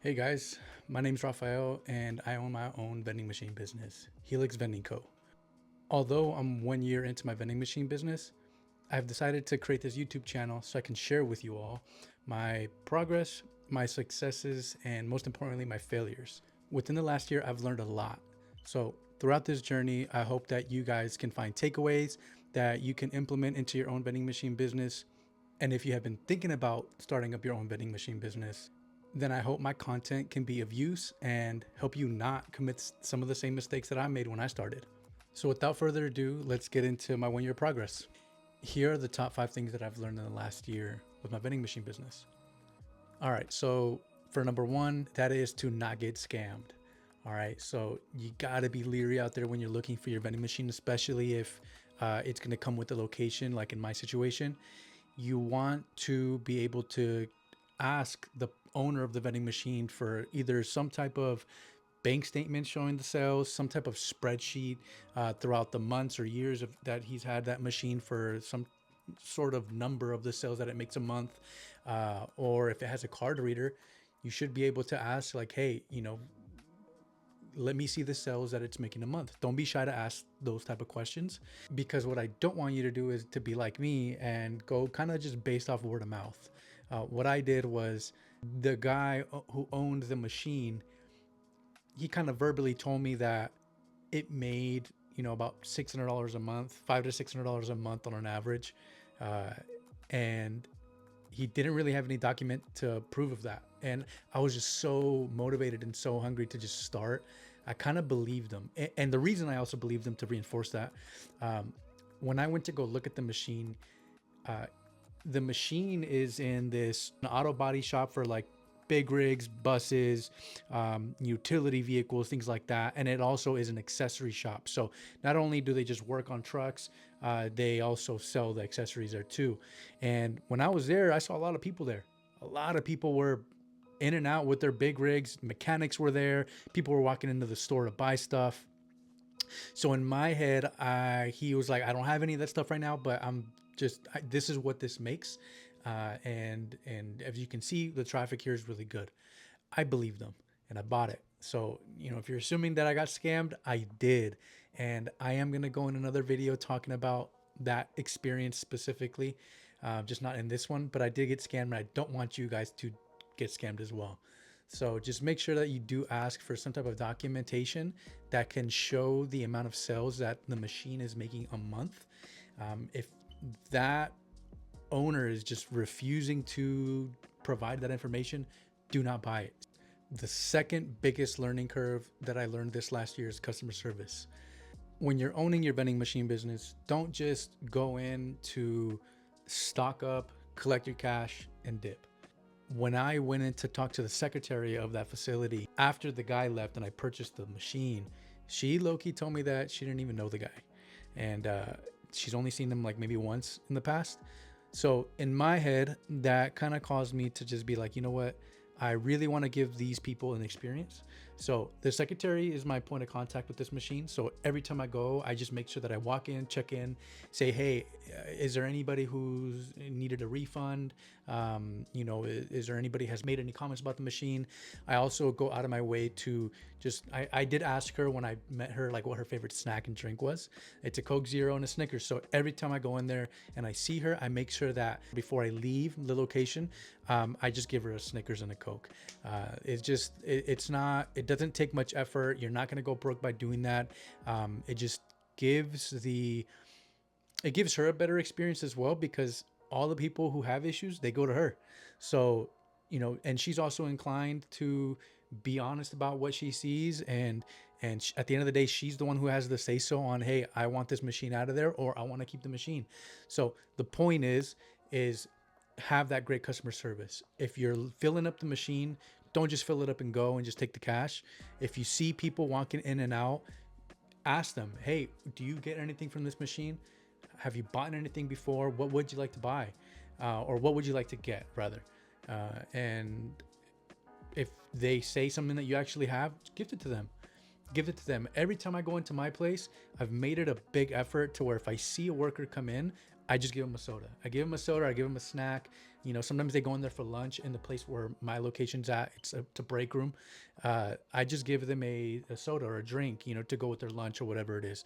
Hey guys, my name's Rafael and I own my own vending machine business, Helix Vending Co. Although I'm 1 year into my vending machine business, I've decided to create this YouTube channel so I can share with you all my progress, my successes, and most importantly, my failures. Within the last year, I've learned a lot. So throughout this journey, I hope that you guys can find takeaways that you can implement into your own vending machine business. And if you have been thinking about starting up your own vending machine business, then I hope my content can be of use and help you not commit some of the same mistakes that I made when I started. So without further ado, let's get into my 1 year progress. Here are the top 5 things that I've learned in the last year with my vending machine business. All right, so for number 1, that is to not get scammed. All right, so you gotta be leery out there when you're looking for your vending machine, especially if it's gonna come with the location, like in my situation. You want to be able to ask the owner of the vending machine for either some type of bank statement showing the sales, some type of spreadsheet throughout the months or years that he's had that machine for some sort of number of the sales that it makes a month, or if it has a card reader, you should be able to ask like, hey, let me see the sales that it's making a month. Don't be shy to ask those type of questions, because what I don't want you to do is to be like me and go kind of just based off word of mouth. What I did was, the guy who owned the machine, he kind of verbally told me that it made, about $600 a month, $500 to $600 a month on an average. Uh, and he didn't really have any document to prove of that. And I was just so motivated and so hungry to just start. I kind of believed him. And the reason I also believed him, to reinforce that, um, when I went to go look at uh, the machine is in this auto body shop for like big rigs, buses, utility vehicles, things like that. And it also is an accessory shop. So not only do they just work on trucks, they also sell the accessories there too. And when I was there, I saw a lot of people there. A lot of people were in and out with their big rigs. Mechanics were there. People were walking into the store to buy stuff. So in my head, he was like, I don't have any of that stuff right now, but this is what this makes. And as you can see, the traffic here is really good. I believed them and I bought it. So, if you're assuming that I got scammed, I did. And I am going to go in another video talking about that experience specifically, just not in this one, but I did get scammed and I don't want you guys to get scammed as well. So just make sure that you do ask for some type of documentation that can show the amount of sales that the machine is making a month. If that owner is just refusing to provide that information, do not buy it. The second biggest learning curve that I learned this last year is customer service. When you're owning your vending machine business, don't just go in to stock up, collect your cash, and dip. When I went in to talk to the secretary of that facility after the guy left and I purchased the machine, she low-key told me that she didn't even know the guy. And she's only seen him like maybe once in the past. So in my head, that kind of caused me to just be like, you know what? I really want to give these people an experience. So the secretary is my point of contact with this machine. So every time I go, I just make sure that I walk in, check in, say, hey, is there anybody who's needed a refund? Is there anybody has made any comments about the machine? I also go out of my way to I did ask her when I met her, like what her favorite snack and drink was. It's a Coke Zero and a Snickers. So every time I go in there and I see her, I make sure that before I leave the location, I just give her a Snickers and a Coke. It doesn't take much effort. You're not going to go broke by doing that. It just gives her a better experience as well, because all the people who have issues, they go to her. So, and she's also inclined to be honest about what she sees. And at the end of the day, she's the one who has the say so on, hey, I want this machine out of there, or I want to keep the machine. So the point is have that great customer service. If you're filling up the machine, don't just fill it up and go and just take the cash. If you see people walking in and out, ask them, hey, do you get anything from this machine? Have you bought anything before? What would you like to buy? Or what would you like to get, rather? And if they say something that you actually have, gift it to them. Give it to them. Every time I go into my place, I've made it a big effort to where if I see a worker come in, I just give them a soda. I give them a soda. I give them a snack. You know, sometimes they go in there for lunch in the place where my location's at. It's a break room. I just give them a soda or a drink, you know, to go with their lunch or whatever it is.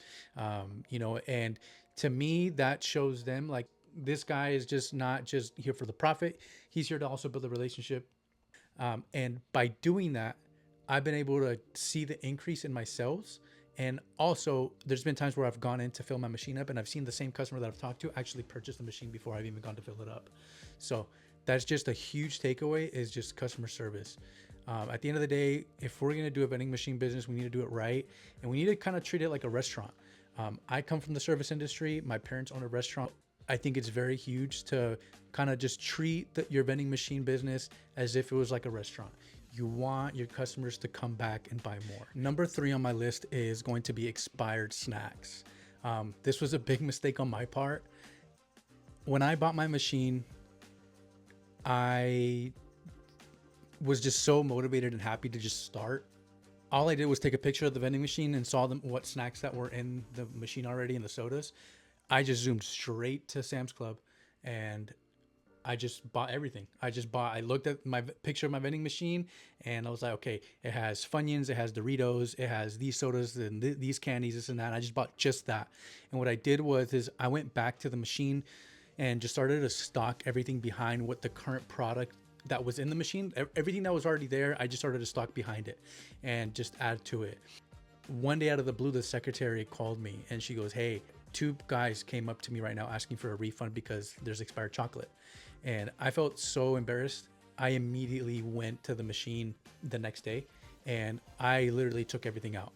You know, and to me, that shows them like this guy is just not just here for the profit. He's here to also build a relationship. And by doing that, I've been able to see the increase in my sales. And also, there's been times where I've gone in to fill my machine up and I've seen the same customer that I've talked to actually purchase the machine before I've even gone to fill it up. So that's just a huge takeaway, is just customer service. At the end of the day, if we're going to do a vending machine business, we need to do it right. And we need to kind of treat it like a restaurant. I come from the service industry. My parents own a restaurant. I think it's very huge to kind of just treat your vending machine business as if it was like a restaurant. You want your customers to come back and buy more. Number 3 on my list is going to be expired snacks. This was a big mistake on my part. When I bought my machine, I was just so motivated and happy to just start. All I did was take a picture of the vending machine and saw what snacks that were in the machine already in the sodas. I just zoomed straight to Sam's Club and I just bought everything. I looked at my picture of my vending machine and I was like, okay, it has Funyuns, it has Doritos, it has these sodas and these candies, this and that. And I just bought just that. And what I did is I went back to the machine and just started to stock everything behind what the current product that was in the machine. Everything that was already there, I just started to stock behind it and just add to it. One day out of the blue, the secretary called me and she goes, hey, 2 guys came up to me right now asking for a refund because there's expired chocolate. And I felt so embarrassed. I immediately went to the machine the next day and I literally took everything out.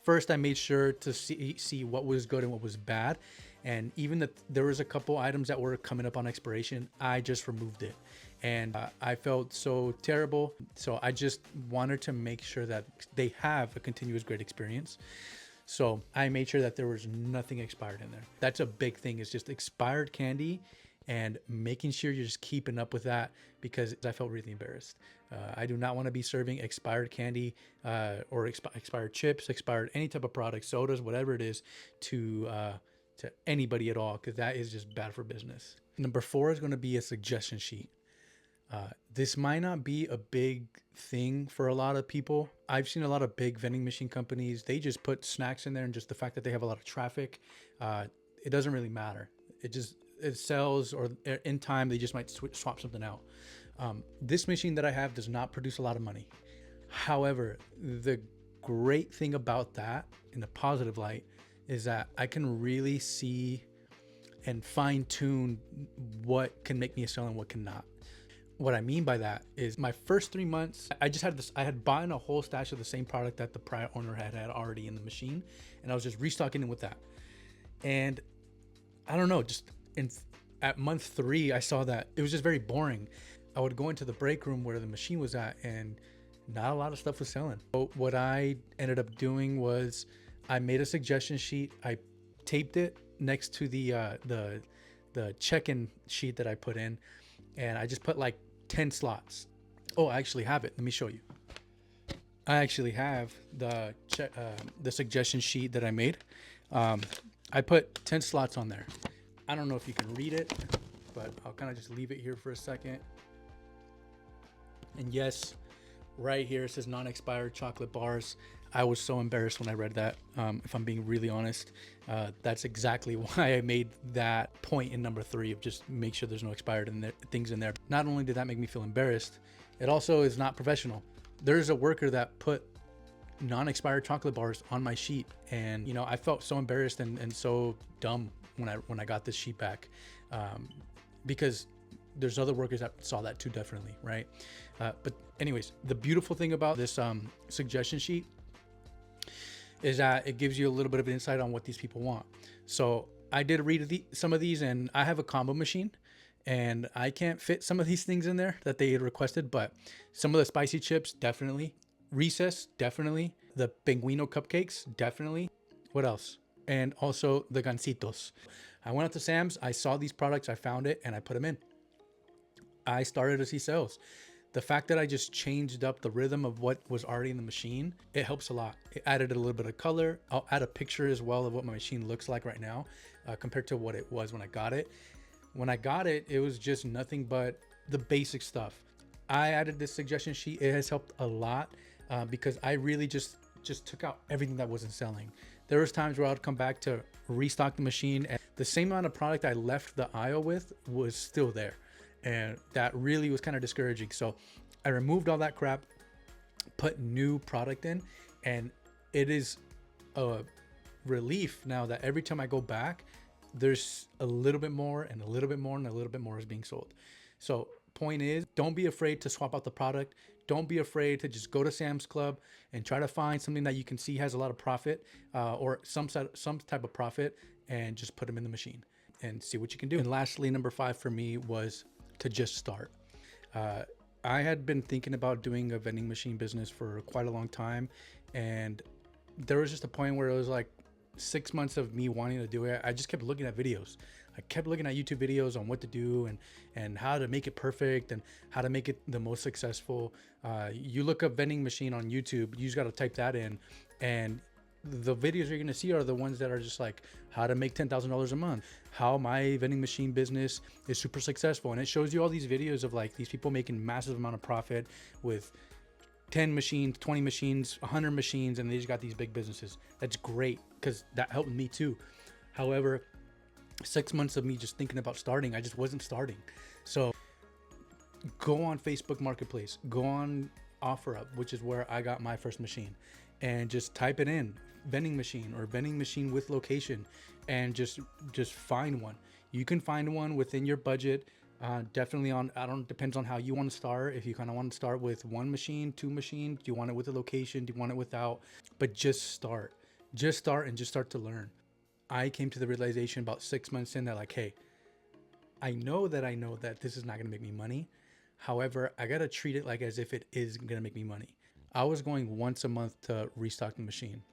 First I made sure to see what was good and what was bad. And even that there was a couple items that were coming up on expiration, I just removed it. And I felt so terrible. So I just wanted to make sure that they have a continuous great experience. So I made sure that there was nothing expired in there. That's a big thing, is just expired candy and making sure you're just keeping up with that, because I felt really embarrassed. I do not want to be serving expired candy or expired chips, expired any type of product, sodas, whatever it is, to anybody at all, because that is just bad for business. Number 4 is going to be a suggestion sheet. This might not be a big thing for a lot of people. I've seen a lot of big vending machine companies, they just put snacks in there, and just the fact that they have a lot of traffic, it doesn't really matter. It sells, or in time they just might swap something out. This machine that I have does not produce a lot of money. However, the great thing about that, in the positive light, is that I can really see and fine tune what can make me a sale and what cannot. What I mean by that is, my first 3 months, I had bought a whole stash of the same product that the prior owner had already in the machine, and I was just restocking it with that. And I don't know, at month 3, I saw that it was just very boring. I would go into the break room where the machine was at, and not a lot of stuff was selling. So what I ended up doing was I made a suggestion sheet. I taped it next to the check-in sheet that I put in, and I just put like 10 slots. Oh, I actually have it. Let me show you. I actually have the suggestion sheet that I made. I put 10 slots on there. I don't know if you can read it, but I'll kind of just leave it here for a second. And yes, right here it says non-expired chocolate bars. I was so embarrassed when I read that, if I'm being really honest. That's exactly why I made that point in number 3, of just make sure there's no expired things in there. Not only did that make me feel embarrassed, it also is not professional. There's a worker that put non-expired chocolate bars on my sheet, and you know, I felt so embarrassed and so dumb when I got this sheet back, because there's other workers that saw that too, definitely, right? But anyways, the beautiful thing about this suggestion sheet is that it gives you a little bit of an insight on what these people want. So I did read some of these, and I have a combo machine, and I can't fit some of these things in there that they had requested, but some of the spicy chips, definitely. Recess, definitely. The Pinguino cupcakes, definitely. What else? And also the gancitos. I went out to Sam's, I saw these products, I found it, and I put them in. I started to see sales. The fact that I just changed up the rhythm of what was already in the machine, it helps a lot. It added a little bit of color. I'll add a picture as well of what my machine looks like right now compared to what it was when I got it. When I got it, it was just nothing but the basic stuff. I added this suggestion sheet. It has helped a lot because I really just took out everything that wasn't selling. There was times where I'd come back to restock the machine and the same amount of product I left the aisle with was still there. And that really was kind of discouraging. So I removed all that crap, put new product in, and it is a relief now that every time I go back, there's a little bit more and a little bit more and a little bit more is being sold. So point is, don't be afraid to swap out the product. Don't be afraid to just go to Sam's Club and try to find something that you can see has a lot of profit or some type of profit, and just put them in the machine and see what you can do. And lastly, number 5 for me was to just start. I had been thinking about doing a vending machine business for quite a long time, and there was just a point where it was like 6 months of me wanting to do it. I just kept looking at videos. I kept looking at YouTube videos on what to do and how to make it perfect and how to make it the most successful. You look up vending machine on YouTube, you just got to type that in, and the videos you're going to see are the ones that are just like how to make $10,000 a month, how my vending machine business is super successful. And it shows you all these videos of like these people making massive amount of profit with 10 machines, 20 machines, 100 machines, and they just got these big businesses. That's great because that helped me too. However, 6 months of me just thinking about starting, I just wasn't starting. So go on Facebook Marketplace, go on OfferUp, which is where I got my first machine, and just type it in, vending machine or vending machine with location, and just find one. You can find one within your budget. Definitely depends on how you want to start. If you kind of want to start with 1 machine, 2 machines, do you want it with a location? Do you want it without? But just start and just start to learn. I came to the realization about 6 months in that like, hey, I know that this is not going to make me money. However, I got to treat it like as if it is going to make me money. I was going once a month to restock the machine,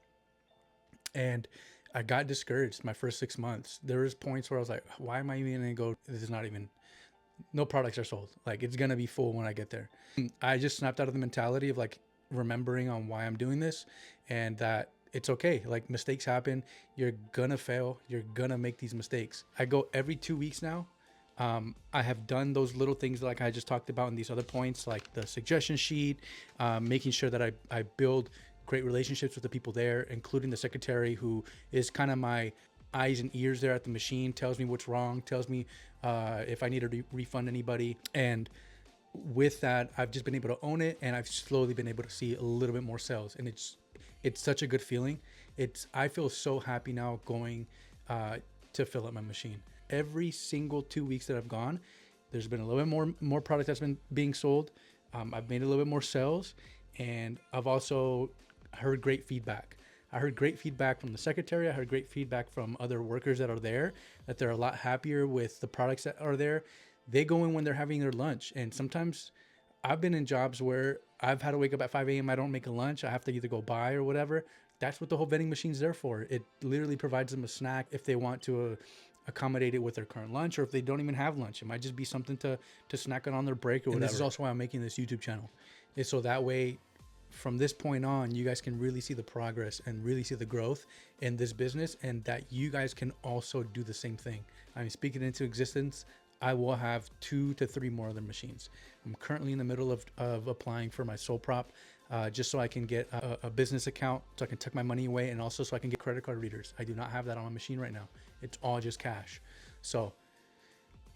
and I got discouraged my first 6 months. There was points where I was like, why am I even going to go? This is not even, no products are sold. Like, it's going to be full when I get there. I just snapped out of the mentality of like remembering on why I'm doing this, and that it's okay. Like, mistakes happen. You're going to fail. You're going to make these mistakes. I go every 2 weeks now. I have done those little things like I just talked about in these other points, like the suggestion sheet, making sure that I build great relationships with the people there, including the secretary, who is kind of my eyes and ears there at the machine, tells me what's wrong, tells me if I need to refund anybody. And with that, I've just been able to own it, and I've slowly been able to see a little bit more sales, and it's such a good feeling. I feel so happy now going to fill up my machine. Every single 2 weeks that I've gone, there's been a little bit more product that's been being sold. I've made a little bit more sales, and I've also heard great feedback. I heard great feedback from the secretary. I heard great feedback from other workers that are there, that they're a lot happier with the products that are there. They go in when they're having their lunch, and sometimes I've been in jobs where I've had to wake up at 5 a.m. I don't make a lunch. I have to either go buy or whatever. That's what the whole vending machine's there for. It literally provides them a snack if they want to accommodate it with their current lunch, or if they don't even have lunch. It might just be something to snack on their break or whatever. And this is also why I'm making this YouTube channel. Is so that way, from this point on, you guys can really see the progress and really see the growth in this business, and that you guys can also do the same thing. I mean, speaking into existence, I will have 2 to 3 more other machines. I'm currently in the middle of applying for my sole prop, just so I can get a business account, so I can tuck my money away, and also so I can get credit card readers. I do not have that on my machine right now. It's all just cash. So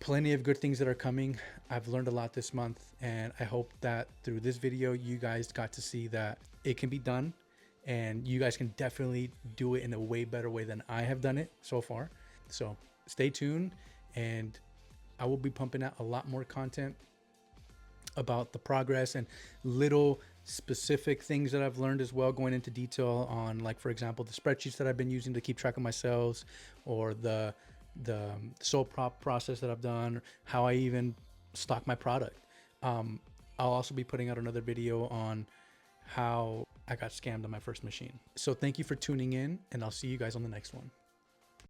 plenty of good things that are coming. I've learned a lot this month, and I hope that through this video, you guys got to see that it can be done, and you guys can definitely do it in a way better way than I have done it so far. So stay tuned, and I will be pumping out a lot more content about the progress and little specific things that I've learned as well, going into detail on, like, for example, the spreadsheets that I've been using to keep track of my sales, or the sole prop process that I've done, how I even stock my product. I'll also be putting out another video on how I got scammed on my first machine. So thank you for tuning in, and I'll see you guys on the next one.